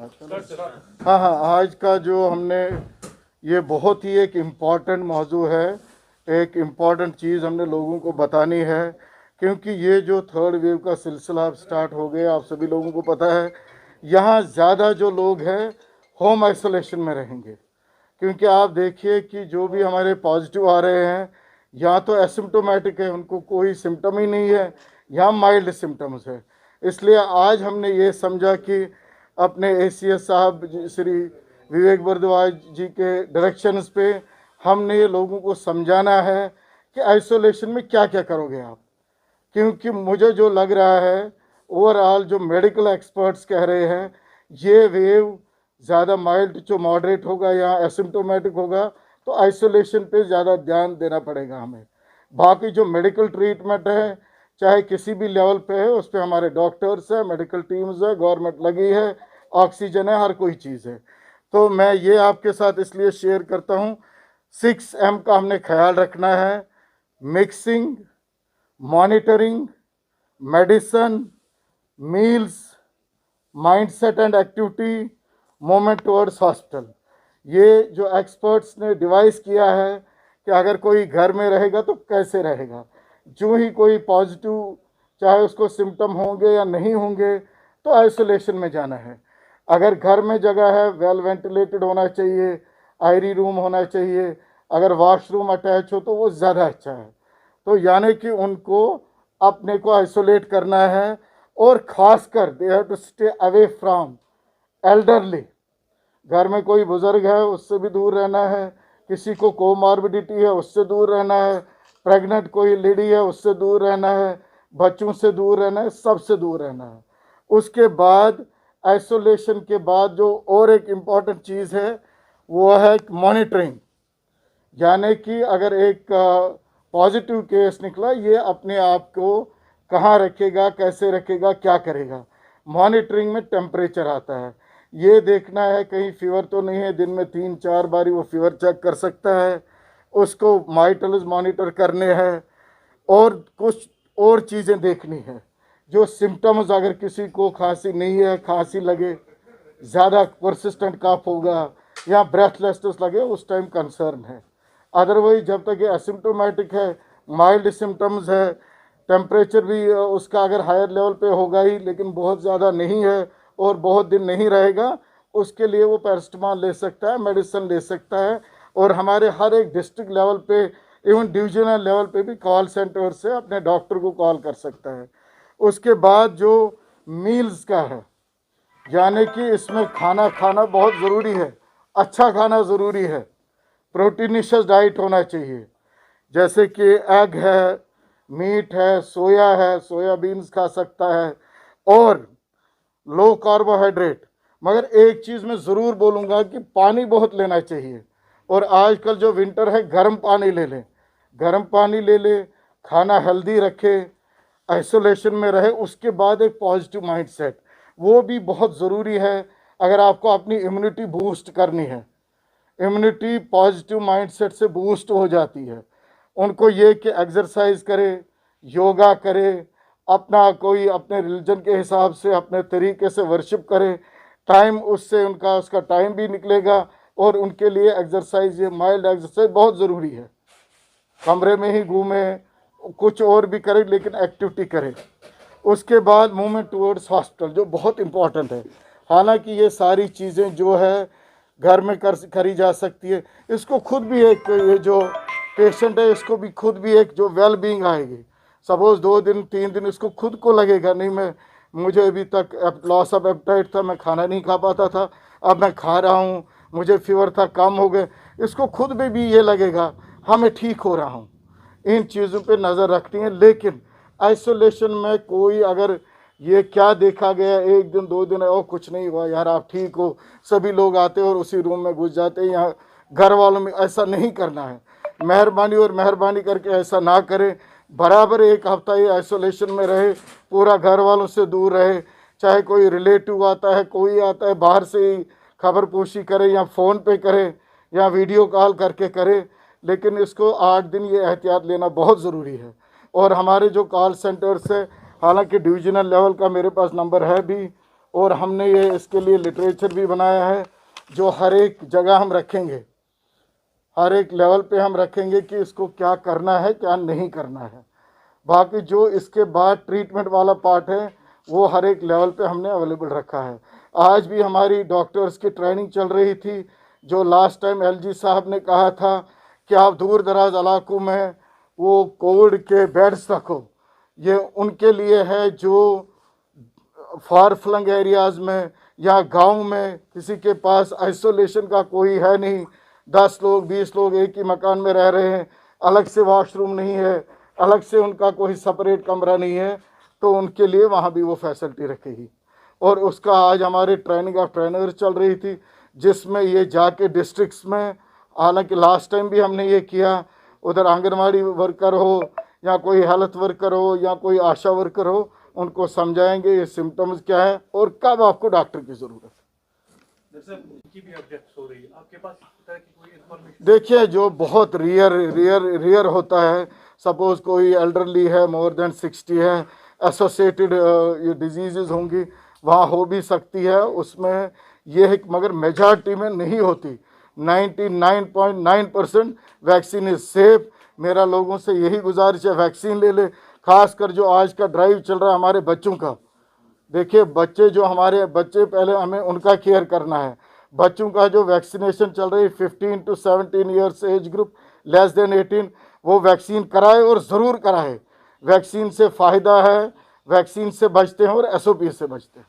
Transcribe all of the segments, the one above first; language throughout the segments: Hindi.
हाँ हाँ, आज का जो हमने ये बहुत ही एक इम्पॉर्टेंट मौजू है, एक इम्पॉर्टेंट चीज़ हमने लोगों को बतानी है, क्योंकि ये जो थर्ड वेव का सिलसिला अब स्टार्ट हो गया, आप सभी लोगों को पता है। यहाँ ज़्यादा जो लोग हैं होम आइसोलेशन में रहेंगे, क्योंकि आप देखिए कि जो भी हमारे पॉजिटिव आ रहे हैं या तो एसिम्टोमेटिक है, उनको कोई सिम्टम ही नहीं है, या माइल्ड सिम्टम्स है। इसलिए आज हमने ये समझा कि अपने एसीएस साहब श्री विवेक भारद्वाज जी के डायरेक्शंस पे हमने ये लोगों को समझाना है कि आइसोलेशन में क्या क्या करोगे आप। क्योंकि मुझे जो लग रहा है, ओवरऑल जो मेडिकल एक्सपर्ट्स कह रहे हैं, ये वेव ज़्यादा माइल्ड जो मॉडरेट होगा या एसिम्टोमेटिक होगा, तो आइसोलेशन पे ज़्यादा ध्यान देना पड़ेगा हमें। बाकी जो मेडिकल ट्रीटमेंट है, चाहे किसी भी लेवल पे है, उस पर हमारे डॉक्टर्स है, मेडिकल टीम्स है, गवर्नमेंट लगी है, ऑक्सीजन है, हर कोई चीज़ है। तो मैं ये आपके साथ इसलिए शेयर करता हूँ, 6M का हमने ख्याल रखना है: mixing, monitoring, medicine, meals, mindset and activity, movement towards hospital. ये जो एक्सपर्ट्स ने डिवाइस किया है कि अगर कोई घर में रहेगा तो कैसे रहेगा, जो ही कोई पॉजिटिव, चाहे उसको सिम्टम होंगे या नहीं होंगे, तो आइसोलेशन में जाना है। अगर घर में जगह है, वेल वेंटिलेटेड होना चाहिए, आयरी रूम होना चाहिए, अगर वॉशरूम अटैच हो तो वो ज़्यादा अच्छा है। तो यानी कि उनको अपने को आइसोलेट करना है, और ख़ासकर they have to stay away from elderly. घर में कोई बुज़ुर्ग है उससे भी दूर रहना है, किसी को कोमॉर्बिडिटी है उससे दूर रहना है, प्रेग्नेंट कोई लेडी है उससे दूर रहना है, बच्चों से दूर रहना है, सबसे दूर रहना है। उसके बाद आइसोलेशन के बाद जो और एक इम्पॉर्टेंट चीज़ है वो है मॉनिटरिंग। यानी कि अगर एक पॉजिटिव केस निकला, ये अपने आप को कहाँ रखेगा, कैसे रखेगा, क्या करेगा। मॉनिटरिंग में टेम्परेचर आता है, ये देखना है कहीं फीवर तो नहीं है, दिन में 3-4 बारी वो फीवर चेक कर सकता है, उसको वाइटल्स मॉनिटर करने हैं, और कुछ और चीज़ें देखनी है। जो सिम्टम्स, अगर किसी को खांसी नहीं है, खांसी लगे, ज़्यादा परसिस्टेंट कफ होगा या ब्रेथलेसनेस लगे, उस टाइम कंसर्न है। अदरवाइज जब तक ये एसिम्टोमेटिक है, माइल्ड सिम्टम्स है, टेम्परेचर भी उसका अगर हायर लेवल पे होगा ही, लेकिन बहुत ज़्यादा नहीं है और बहुत दिन नहीं रहेगा, उसके लिए वो पैरासिटामॉल ले सकता है, मेडिसिन ले सकता है। और हमारे हर एक डिस्ट्रिक्ट लेवल पे, इवन डिविजनल लेवल पे भी कॉल सेंटर से अपने डॉक्टर को कॉल कर सकता है। उसके बाद जो मील्स का है, यानी कि इसमें खाना खाना बहुत ज़रूरी है, अच्छा खाना ज़रूरी है, प्रोटीनिशियस डाइट होना चाहिए, जैसे कि एग है, मीट है, सोयाबीन्स खा सकता है, और लो कार्बोहाइड्रेट। मगर एक चीज़ मैं ज़रूर बोलूँगा कि पानी बहुत लेना चाहिए, और आजकल जो विंटर है, गर्म पानी ले लें, गर्म पानी ले लें, खाना हेल्दी रखे, आइसोलेशन में रहे। उसके बाद एक पॉजिटिव माइंडसेट, वो भी बहुत ज़रूरी है अगर आपको अपनी इम्यूनिटी बूस्ट करनी है। इम्यूनिटी पॉजिटिव माइंडसेट से बूस्ट हो जाती है। उनको ये कि एक्सरसाइज करे, योगा करे, अपना कोई अपने रिलीजन के हिसाब से अपने तरीके से वर्शिप करे, टाइम उससे उनका उसका टाइम भी निकलेगा, और उनके लिए एक्सरसाइज, ये माइल्ड एक्सरसाइज बहुत ज़रूरी है। कमरे में ही घूमे, कुछ और भी करे, लेकिन एक्टिविटी करे। उसके बाद मूवमेंट टुवर्ड्स हॉस्पिटल, जो बहुत इम्पॉर्टेंट है। हालांकि ये सारी चीज़ें जो है घर में करी जा सकती है, इसको खुद भी एक, ये जो पेशेंट है इसको भी खुद भी एक जो वेल बीइंग आएगी। सपोज़ 2 दिन 3 दिन इसको खुद को लगेगा, नहीं मुझे अभी तक लॉस ऑफ एपेटाइट था, मैं खाना नहीं खा पाता था, अब मैं खा रहा हूँ, मुझे फीवर था, कम हो गए, इसको खुद में भी ये लगेगा हाँ मैं ठीक हो रहा हूँ। इन चीज़ों पे नज़र रखनी है। लेकिन आइसोलेशन में कोई, अगर ये क्या देखा गया, 1 दिन 2 दिन और कुछ नहीं हुआ यार आप ठीक हो, सभी लोग आते और उसी रूम में घुस जाते हैं, यहाँ घर वालों में ऐसा नहीं करना है। मेहरबानी करके ऐसा ना करें। बराबर 1 हफ्ता ये आइसोलेशन में रहे, पूरा घर वालों से दूर रहे, चाहे कोई रिलेटिव आता है, कोई आता है बाहर से ही, खबर पूछी करे या फ़ोन पे करे या वीडियो कॉल करके करे, लेकिन इसको 8 दिन ये एहतियात लेना बहुत ज़रूरी है। और हमारे जो कॉल सेंटर्स है, हालांकि डिविजनल लेवल का मेरे पास नंबर है भी, और हमने ये इसके लिए लिटरेचर भी बनाया है जो हर एक जगह हम रखेंगे, हर एक लेवल पे हम रखेंगे कि इसको क्या करना है क्या नहीं करना है। बाकी जो इसके बाद ट्रीटमेंट वाला पार्ट है वो हर एक लेवल पे हमने अवेलेबल रखा है। आज भी हमारी डॉक्टर्स की ट्रेनिंग चल रही थी, जो लास्ट टाइम एलजी साहब ने कहा था कि आप दूर दराज इलाकों में वो कोविड के बेड्स रखो, ये उनके लिए है जो फार फ्लंग एरियाज़ में या गांव में किसी के पास आइसोलेशन का कोई है नहीं, 10 लोग 20 लोग एक ही मकान में रह रहे हैं, अलग से वॉशरूम नहीं है, अलग से उनका कोई सेपरेट कमरा नहीं है, तो उनके लिए वहाँ भी वो फैसिलिटी रखेगी। और उसका आज हमारे ट्रेनिंग ऑफ ट्रेनर चल रही थी, जिसमें ये जाके डिस्ट्रिक्ट्स में, हालांकि लास्ट टाइम भी हमने ये किया, उधर आंगनवाड़ी वर्कर हो या कोई हेल्थ वर्कर हो या कोई आशा वर्कर हो, उनको समझाएंगे ये सिम्टम्स क्या है और कब आपको डॉक्टर की ज़रूरत है। आपके पास कोई इंफॉर्मेशन? देखिए, जो बहुत रियर होता है, सपोज कोई एल्डरली है, मोर देन 60 है, एसोसिएटेड ये डिजीज़ होंगी, वहाँ हो भी सकती है, उसमें ये है, मगर मेजॉरिटी में नहीं होती। 99.9% वैक्सीन इज़ सेफ। मेरा लोगों से यही गुजारिश है, वैक्सीन ले ले। खासकर जो आज का ड्राइव चल रहा है हमारे बच्चों का, देखिए बच्चे जो हमारे बच्चे, पहले हमें उनका केयर करना है। बच्चों का जो वैक्सीनेशन चल रही है 15 to 17 years age group, less than 18, वो वैक्सीन कराए और ज़रूर कराए। वैक्सीन से फ़ायदा है, वैक्सीन से बचते हैं और एसओपी से बचते हैं।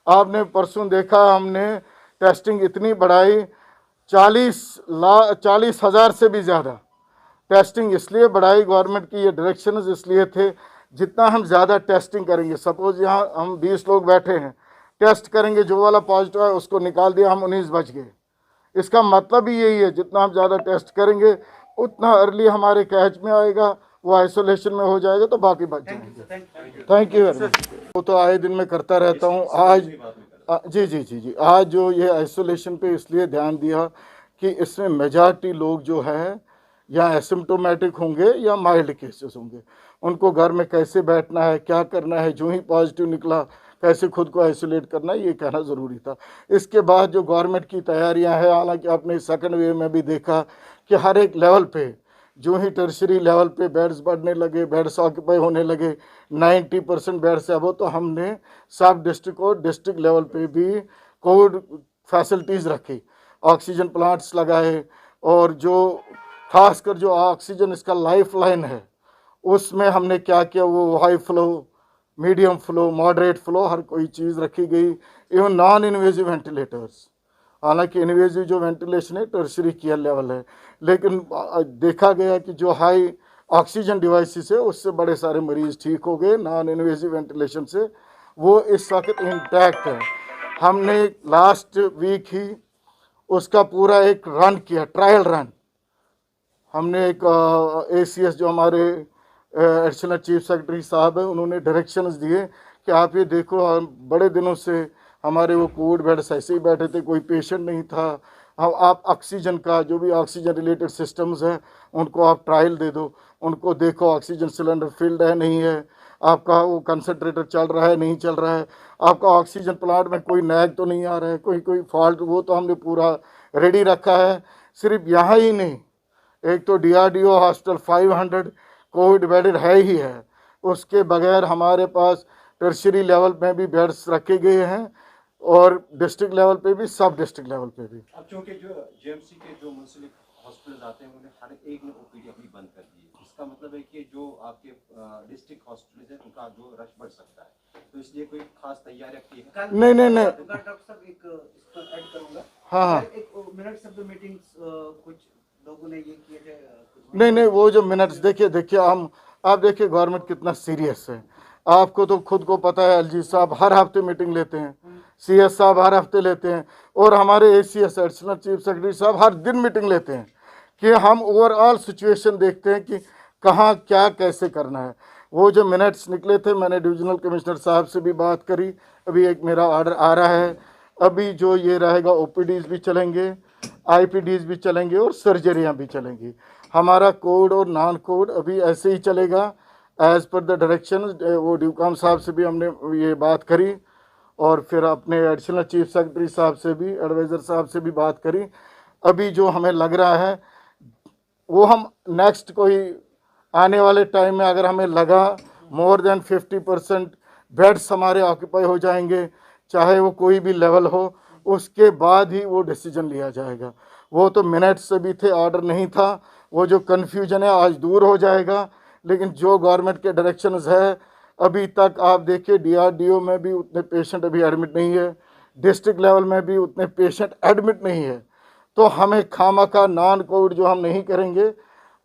आपने परसों देखा, हमने टेस्टिंग इतनी बढ़ाई, 40,000 से भी ज़्यादा टेस्टिंग इसलिए बढ़ाई। गवर्नमेंट की ये डायरेक्शन इसलिए थे, जितना हम ज़्यादा टेस्टिंग करेंगे, सपोज यहाँ हम 20 लोग बैठे हैं, टेस्ट करेंगे, जो वाला पॉजिटिव है उसको निकाल दिया, हम 19 बच गए। इसका मतलब ही यही है, जितना हम ज़्यादा टेस्ट करेंगे उतना अर्ली हमारे कैच में आएगा, वो आइसोलेशन में हो जाएगा, तो बाकी बच जाएंगे। Thank you very much. वो तो आए दिन में करता रहता हूँ। आज जी आज जो ये आइसोलेशन पे इसलिए ध्यान दिया कि इसमें मेजॉरिटी लोग जो है या एसिम्टोमेटिक होंगे या माइल्ड केसेस होंगे, उनको घर में कैसे बैठना है, क्या करना है, जो ही पॉजिटिव निकला कैसे खुद को आइसोलेट करना है, ये कहना ज़रूरी था। इसके बाद जो गवर्नमेंट की तैयारियां हैं, हालांकि आपने सेकंड वेव में भी देखा कि हर एक लेवल पे, जो ही टर्शरी लेवल पे बेड्स बढ़ने लगे, बेड्स ऑक्यूपाई होने लगे, 90% बेड्स अब, तो हमने सब डिस्ट्रिक्ट और डिस्ट्रिक्ट लेवल पे भी कोविड फैसिलिटीज़ रखी, ऑक्सीजन प्लांट्स लगाए, और जो खासकर जो ऑक्सीजन इसका लाइफ लाइन है, उसमें हमने क्या किया, वो high flow, medium flow, moderate flow, हर कोई चीज़ रखी गई। इवन नॉन इन्वेजिव वेंटिलेटर्स, हालांकि इन्वेजिव जो वेंटिलेशन है टर्शरी केयर लेवल है, लेकिन देखा गया कि जो हाई ऑक्सीजन डिवाइसेस है उससे बड़े सारे मरीज़ ठीक हो गए, नॉन इन्वेजिव वेंटिलेशन से, वो इस वक्त इंटैक्ट है। हमने लास्ट वीक ही उसका पूरा एक रन किया, ट्रायल रन। हमने एक ACS जो हमारे एडिशनल चीफ सेक्रेटरी साहब है, उन्होंने डायरेक्शंस दिए कि आप ये देखो, बड़े दिनों से हमारे वो कोविड बेड्स ऐसे ही बैठे थे, कोई पेशेंट नहीं था, आप ऑक्सीजन का जो भी ऑक्सीजन रिलेटेड सिस्टम्स हैं उनको आप ट्रायल दे दो, उनको देखो ऑक्सीजन सिलेंडर फिल्ड है नहीं है, आपका वो कंसनट्रेटर चल रहा है नहीं चल रहा है, आपका ऑक्सीजन प्लांट में कोई नैग तो नहीं आ रहा है, कोई फॉल्ट, वो तो हमने पूरा रेडी रखा है। सिर्फ यहाँ ही नहीं, एक तो DRDO हॉस्पिटल 500 कोविड बेडेड है ही है, उसके बगैर हमारे पास टर्शरी लेवल में भी बेड्स रखे गए हैं और डिस्ट्रिक्ट लेवल पे भी, सब डिस्ट्रिक्ट लेवल पे भी। अब चूँकि जो JMC के जो मुंसिलिक हॉस्पिटल आते हैं उन्हें हर एक ने OPD अपनी बंद कर दी है, इसका मतलब है कि जो आपके डिस्ट्रिक्ट हॉस्पिटल है उनका जो रश बढ़ सकता है, तो इसलिए कोई खास तैयारी रखी है? नहीं डॉक्टर साहब, एक इसको ऐड करूंगा। हाँ, एक मिनट्स ऑफ द मीटिंग्स कुछ लोगों ने ये किए थे। नहीं, वो जो मिनट्स, देखिए आप देखिए गवर्नमेंट कितना सीरियस है। आपको तो खुद को पता है, LG साहब हर हफ्ते मीटिंग लेते हैं, CS साहब हर हफ्ते लेते हैं, और हमारे ACS एडिशनल चीफ सेक्रेटरी साहब हर दिन मीटिंग लेते हैं कि हम ओवरऑल सिचुएशन देखते हैं कि कहाँ क्या कैसे करना है। वो जो मिनट्स निकले थे, मैंने डिविजनल कमिश्नर साहब से भी बात करी, अभी एक मेरा ऑर्डर आ रहा है, अभी जो ये रहेगा OPDs भी चलेंगे, IPDs भी चलेंगे और सर्जरियाँ भी चलेंगी। हमारा कोविड और नॉन कोविड अभी ऐसे ही चलेगा। एज़ पर द डायरेक्शन वो ड्यूकाम साहब से भी हमने ये बात करी और फिर अपने एडिशनल चीफ सेक्रेटरी साहब से भी, एडवाइज़र साहब से भी बात करी। अभी जो हमें लग रहा है वो हम नेक्स्ट कोई आने वाले टाइम में अगर हमें लगा मोर देन 50% बेड्स हमारे ऑक्यूपाई हो जाएंगे, चाहे वो कोई भी लेवल हो, उसके बाद ही वो डिसीजन लिया जाएगा। वो तो मिनट से भी थे, ऑर्डर नहीं था। वो जो कन्फ्यूजन है आज दूर हो जाएगा। लेकिन जो गवर्नमेंट के डायरेक्शंस है, अभी तक आप देखिए DRDO में भी उतने पेशेंट अभी एडमिट नहीं है, डिस्ट्रिक्ट लेवल में भी उतने पेशेंट एडमिट नहीं है। तो हमें खामखा नॉन कोविड जो हम नहीं करेंगे,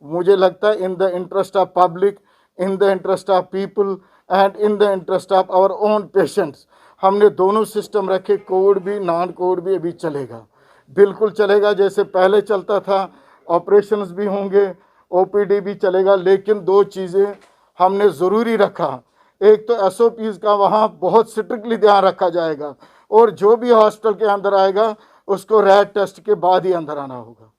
मुझे लगता है in the interest of public, in the interest of people and in the interest of our own patients, हमने दोनों सिस्टम रखे। कोविड भी नॉन कोविड भी अभी चलेगा, बिल्कुल चलेगा जैसे पहले चलता था। ऑपरेशंस भी होंगे, OPD भी चलेगा। लेकिन दो चीज़ें हमने ज़रूरी रखा, एक तो SOPs का वहाँ बहुत स्ट्रिक्टली ध्यान रखा जाएगा और जो भी हॉस्टल के अंदर आएगा उसको रैट टेस्ट के बाद ही अंदर आना होगा।